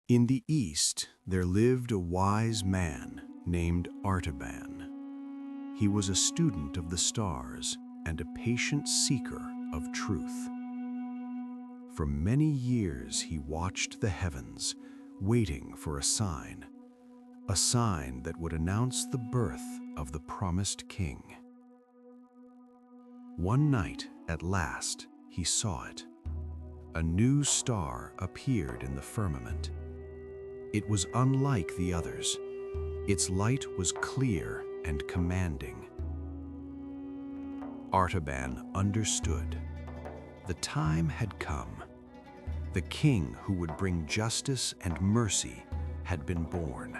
In the East, there lived a wise man named Artaban. He was a student of the stars and a patient seeker of truth. For many years he watched the heavens, waiting for a sign that would announce the birth of the promised king. One night, at last, he saw it. A new star appeared in the firmament. It was unlike the others. Its light was clear and commanding. Artaban understood. The time had come. The king who would bring justice and mercy had been born.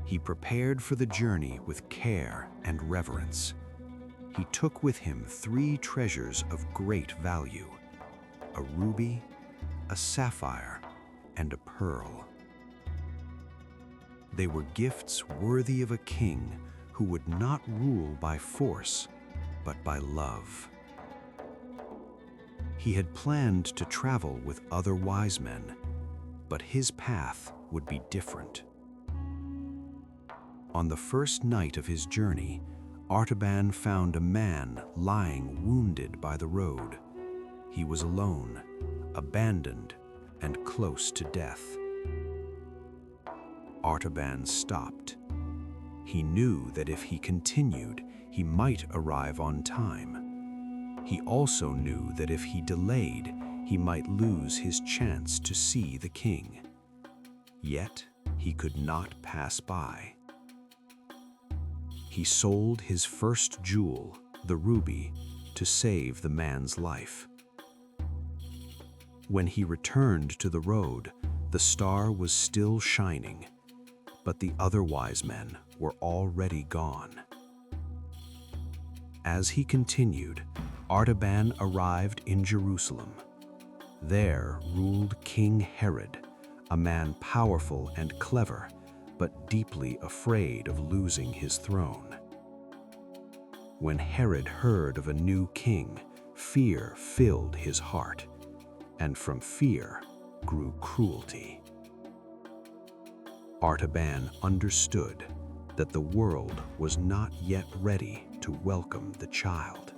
He prepared for the journey with care and reverence. He took with him 3 treasures of great value: a ruby, a sapphire, and a pearl. They were gifts worthy of a king who would not rule by force, but by love. He had planned to travel with other wise men, but his path would be different. On the first night of his journey, Artaban found a man lying wounded by the road. He was alone, abandoned, and close to death. Artaban stopped. He knew that if he continued, he might arrive on time. He also knew that if he delayed, he might lose his chance to see the king. Yet he could not pass by. He sold his first jewel, the ruby, to save the man's life. When he returned to the road, the star was still shining, but the other wise men were already gone. As he continued, Artaban arrived in Jerusalem. There ruled King Herod, a man powerful and clever, but deeply afraid of losing his throne. When Herod heard of a new king, fear filled his heart, and from fear grew cruelty. Artaban understood that the world was not yet ready to welcome the child.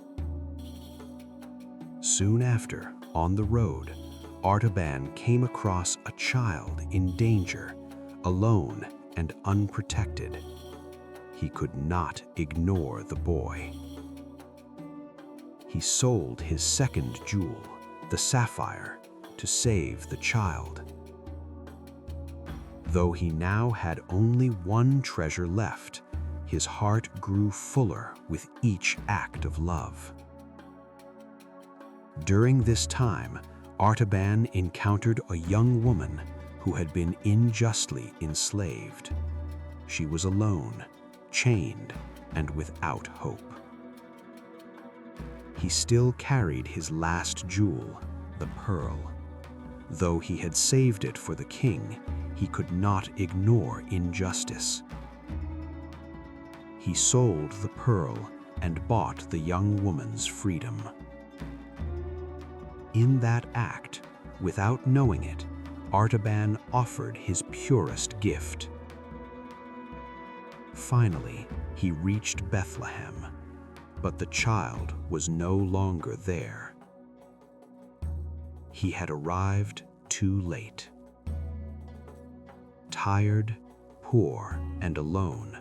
Soon after, on the road, Artaban came across a child in danger, alone and unprotected. He could not ignore the boy. He sold his second jewel, the sapphire, to save the child. Though he now had only one treasure left, his heart grew fuller with each act of love. During this time, Artaban encountered a young woman who had been unjustly enslaved. She was alone, chained, and without hope. He still carried his last jewel, the pearl. Though he had saved it for the king, he could not ignore injustice. He sold the pearl and bought the young woman's freedom. In that act, without knowing it, Artaban offered his purest gift. Finally, he reached Bethlehem, but the child was no longer there. He had arrived too late. Tired, poor, and alone,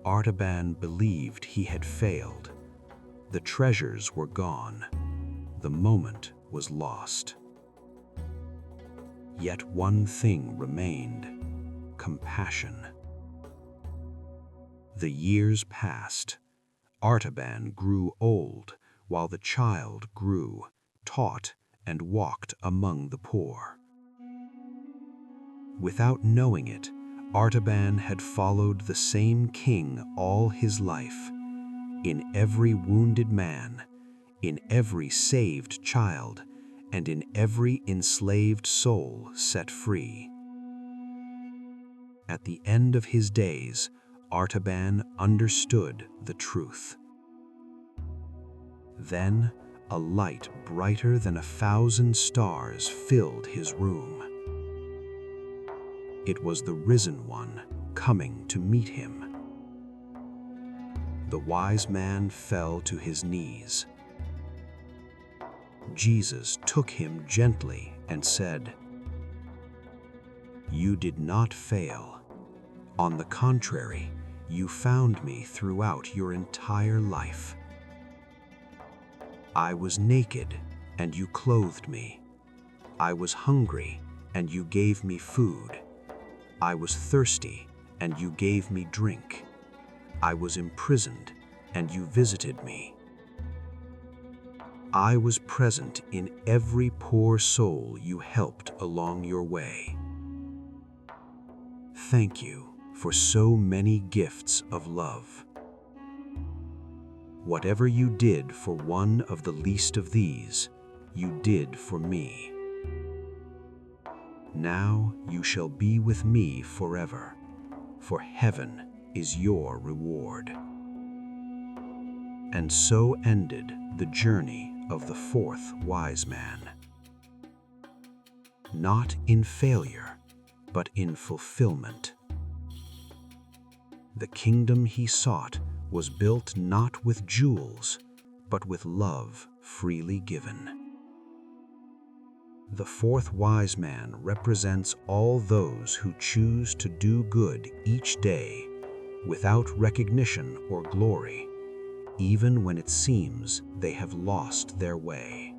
Artaban believed he had failed. The treasures were gone. The moment was lost. Yet one thing remained: compassion. The years passed. Artaban grew old while the child grew, taught, and walked among the poor. Without knowing it, Artaban had followed the same king all his life. In every wounded man, in every saved child, and in every enslaved soul set free. At the end of his days, Artaban understood the truth. Then, a light brighter than 1,000 stars filled his room. It was the risen one coming to meet him. The wise man fell to his knees. Jesus took him gently and said, "You did not fail. On the contrary, you found me throughout your entire life. I was naked, and you clothed me. I was hungry, and you gave me food. I was thirsty, and you gave me drink. I was imprisoned, and you visited me. I was present in every poor soul you helped along your way. Thank you for so many gifts of love. Whatever you did for one of the least of these, you did for me. Now you shall be with me forever, for heaven is your reward." And so ended the journey of the fourth wise man. Not in failure, but in fulfillment. The kingdom he sought was built not with jewels, but with love freely given. The fourth wise man represents all those who choose to do good each day without recognition or glory, even when it seems they have lost their way.